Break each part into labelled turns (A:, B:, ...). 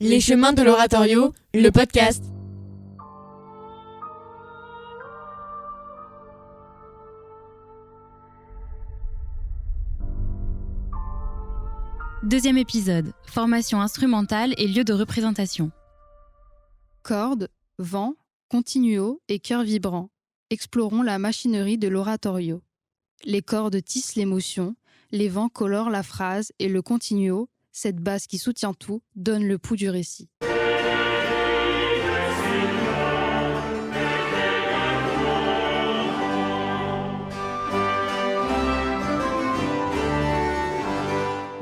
A: Les chemins de l'oratorio, le podcast.
B: Deuxième épisode, formation instrumentale et lieu de représentation.
C: Cordes, vent, continuo et cœur vibrant. Explorons la machinerie de l'oratorio. Les cordes tissent l'émotion, les vents colorent la phrase et le continuo, cette base qui soutient tout, donne le pouls du récit.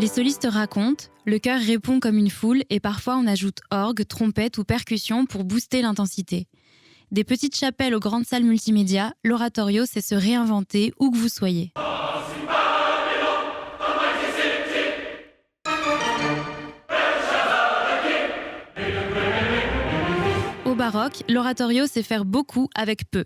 B: Les solistes racontent, le chœur répond comme une foule et parfois on ajoute orgue, trompette ou percussion pour booster l'intensité. Des petites chapelles aux grandes salles multimédia, l'oratorio sait se réinventer où que vous soyez. Au baroque, l'oratorio sait faire beaucoup avec peu.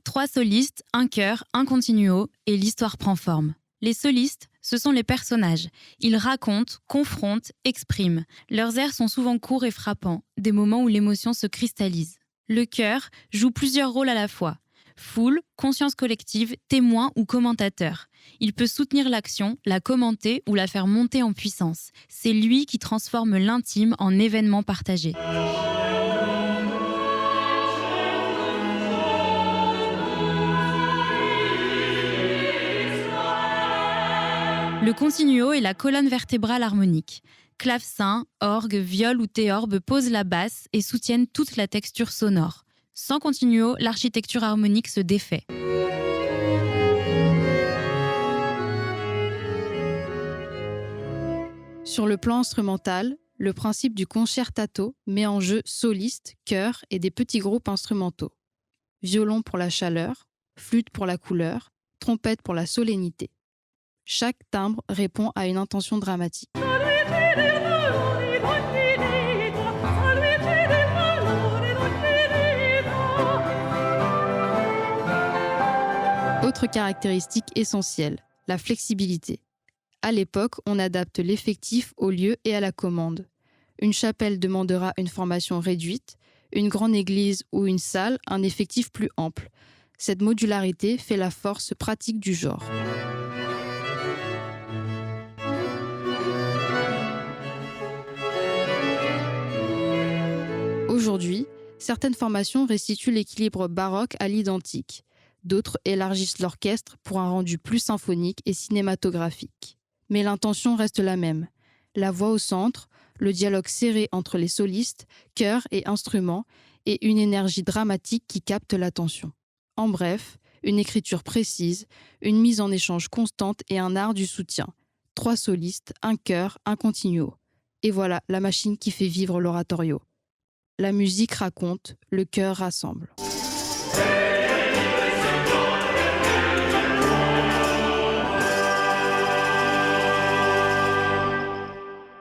B: 3 solistes, un chœur, un continuo et l'histoire prend forme. Les solistes, ce sont les personnages. Ils racontent, confrontent, expriment. Leurs airs sont souvent courts et frappants, des moments où l'émotion se cristallise. Le chœur joue plusieurs rôles à la fois. Foule, conscience collective, témoin ou commentateur. Il peut soutenir l'action, la commenter ou la faire monter en puissance. C'est lui qui transforme l'intime en événement partagé. Le continuo est la colonne vertébrale harmonique. Clavecin, orgue, viol ou théorbe posent la basse et soutiennent toute la texture sonore. Sans continuo, l'architecture harmonique se défait.
C: Sur le plan instrumental, le principe du concertato met en jeu solistes, chœurs et des petits groupes instrumentaux. Violon pour la chaleur, flûte pour la couleur, trompette pour la solennité. Chaque timbre répond à une intention dramatique. Autre caractéristique essentielle, la flexibilité. À l'époque, on adapte l'effectif au lieu et à la commande. Une chapelle demandera une formation réduite, une grande église ou une salle un effectif plus ample. Cette modularité fait la force pratique du genre. Aujourd'hui, certaines formations restituent l'équilibre baroque à l'identique. D'autres élargissent l'orchestre pour un rendu plus symphonique et cinématographique. Mais l'intention reste la même. La voix au centre, le dialogue serré entre les solistes, chœurs et instruments, et une énergie dramatique qui capte l'attention. En bref, une écriture précise, une mise en échange constante et un art du soutien. 3 solistes, un chœur, un continuo. Et voilà la machine qui fait vivre l'oratorio. La musique raconte, le chœur rassemble.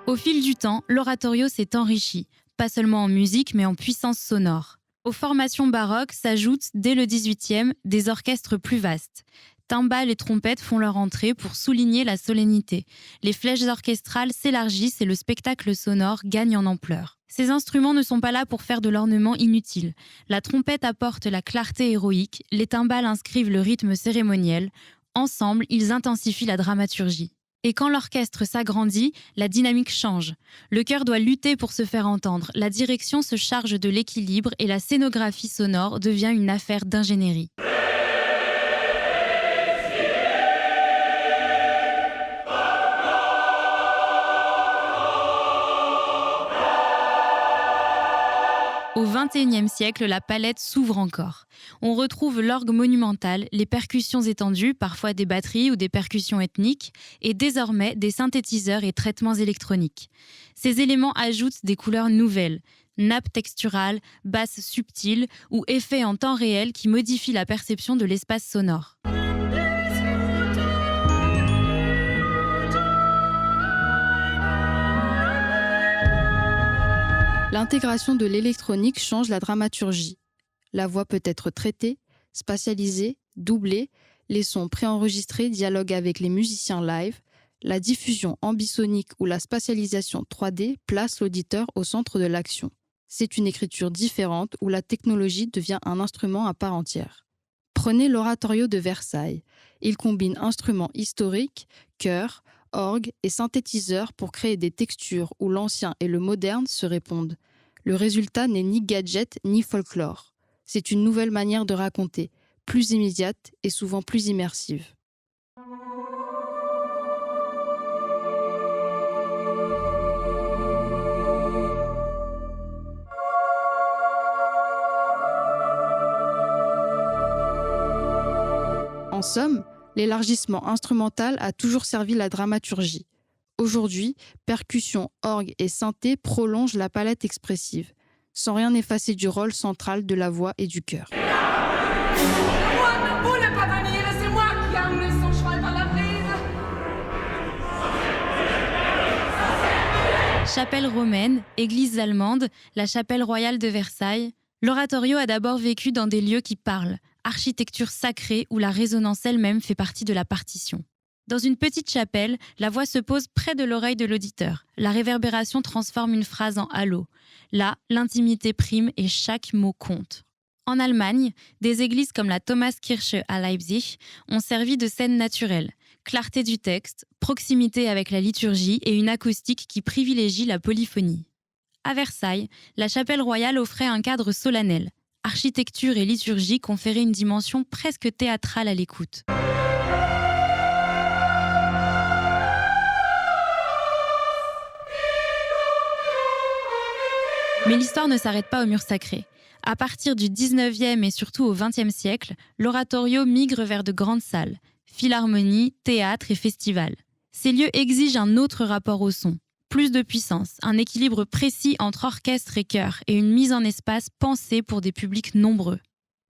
B: Au fil du temps, l'oratorio s'est enrichi, pas seulement en musique mais en puissance sonore. Aux formations baroques s'ajoutent, dès le XVIIIe, des orchestres plus vastes. Timbales et trompettes font leur entrée pour souligner la solennité. Les flèches orchestrales s'élargissent et le spectacle sonore gagne en ampleur. Ces instruments ne sont pas là pour faire de l'ornement inutile. La trompette apporte la clarté héroïque, les timbales inscrivent le rythme cérémoniel. Ensemble, ils intensifient la dramaturgie. Et quand l'orchestre s'agrandit, la dynamique change. Le chœur doit lutter pour se faire entendre, la direction se charge de l'équilibre et la scénographie sonore devient une affaire d'ingénierie. Au XXIe siècle, la palette s'ouvre encore. On retrouve l'orgue monumental, les percussions étendues, parfois des batteries ou des percussions ethniques, et désormais des synthétiseurs et traitements électroniques. Ces éléments ajoutent des couleurs nouvelles, nappes texturales, basses subtiles ou effets en temps réel qui modifient la perception de l'espace sonore.
C: L'intégration de l'électronique change la dramaturgie. La voix peut être traitée, spatialisée, doublée, les sons préenregistrés dialoguent avec les musiciens live, La diffusion ambisonique ou la spatialisation 3D place l'auditeur au centre de l'action. C'est une écriture différente où la technologie devient un instrument à part entière. Prenez l'oratorio de Versailles. Il combine instruments historiques, chœurs, orgues et synthétiseurs pour créer des textures où l'ancien et le moderne se répondent. Le résultat n'est ni gadget ni folklore. C'est une nouvelle manière de raconter, plus immédiate et souvent plus immersive. En somme, l'élargissement instrumental a toujours servi la dramaturgie. Aujourd'hui, percussions, orgue et synthé prolongent la palette expressive, sans rien effacer du rôle central de la voix et du chœur.
D: Moi ne voulais pas venir et c'est moi qui ai amené son cheval par la brise.
B: Chapelle romaine, église allemande, la chapelle royale de Versailles. L'oratorio a d'abord vécu dans des lieux qui parlent, architecture sacrée où la résonance elle-même fait partie de la partition. Dans une petite chapelle, la voix se pose près de l'oreille de l'auditeur. La réverbération transforme une phrase en halo. Là, l'intimité prime et chaque mot compte. En Allemagne, des églises comme la Thomaskirche à Leipzig ont servi de scène naturelle. Clarté du texte, proximité avec la liturgie et une acoustique qui privilégie la polyphonie. À Versailles, la chapelle royale offrait un cadre solennel. Architecture et liturgie conféraient une dimension presque théâtrale à l'écoute. Mais l'histoire ne s'arrête pas aux murs sacrés. À partir du 19e et surtout au 20e siècle, l'oratorio migre vers de grandes salles, philharmonies, théâtres et festivals. Ces lieux exigent un autre rapport au son. Plus de puissance, un équilibre précis entre orchestre et chœur et une mise en espace pensée pour des publics nombreux.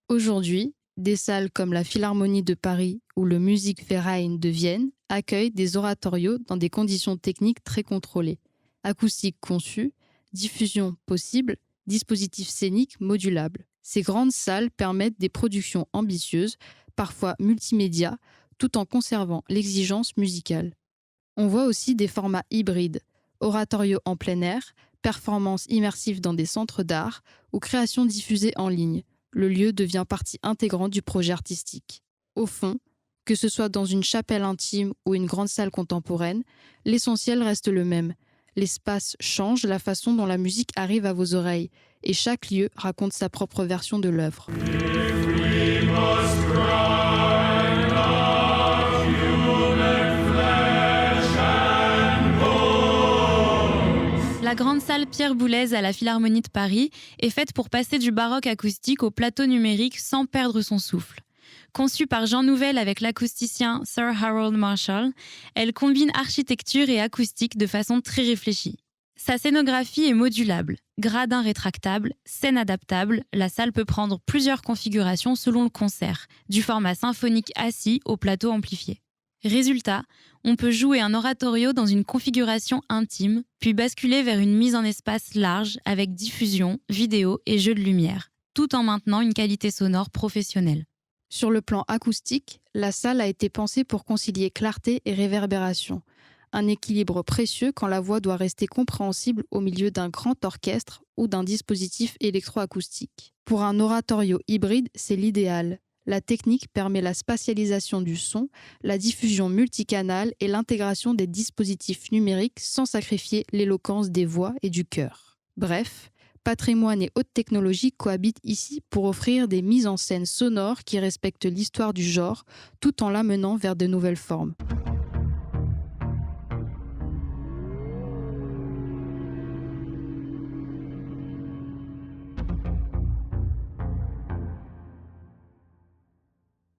C: Aujourd'hui, des salles comme la Philharmonie de Paris ou le Musikverein de Vienne accueillent des oratorios dans des conditions techniques très contrôlées. Acoustique conçue, diffusion possible, dispositifs scéniques modulables. Ces grandes salles permettent des productions ambitieuses, parfois multimédia, tout en conservant l'exigence musicale. On voit aussi des formats hybrides, oratorio en plein air, performances immersives dans des centres d'art ou créations diffusées en ligne. Le lieu devient partie intégrante du projet artistique. Au fond, que ce soit dans une chapelle intime ou une grande salle contemporaine, l'essentiel reste le même. L'espace change la façon dont la musique arrive à vos oreilles et chaque lieu raconte sa propre version de l'œuvre.
B: La grande salle Pierre Boulez à la Philharmonie de Paris est faite pour passer du baroque acoustique au plateau numérique sans perdre son souffle. Conçue par Jean Nouvel avec l'acousticien Sir Harold Marshall, elle combine architecture et acoustique de façon très réfléchie. Sa scénographie est modulable, gradins rétractables, scène adaptable, la salle peut prendre plusieurs configurations selon le concert, du format symphonique assis au plateau amplifié. Résultat, on peut jouer un oratorio dans une configuration intime, puis basculer vers une mise en espace large avec diffusion, vidéo et jeu de lumière, tout en maintenant une qualité sonore professionnelle.
C: Sur le plan acoustique, la salle a été pensée pour concilier clarté et réverbération. Un équilibre précieux quand la voix doit rester compréhensible au milieu d'un grand orchestre ou d'un dispositif électroacoustique. Pour un oratorio hybride, c'est l'idéal. La technique permet la spatialisation du son, la diffusion multicanale et l'intégration des dispositifs numériques sans sacrifier l'éloquence des voix et du chœur. Bref, patrimoine et haute technologie cohabitent ici pour offrir des mises en scène sonores qui respectent l'histoire du genre tout en l'amenant vers de nouvelles formes.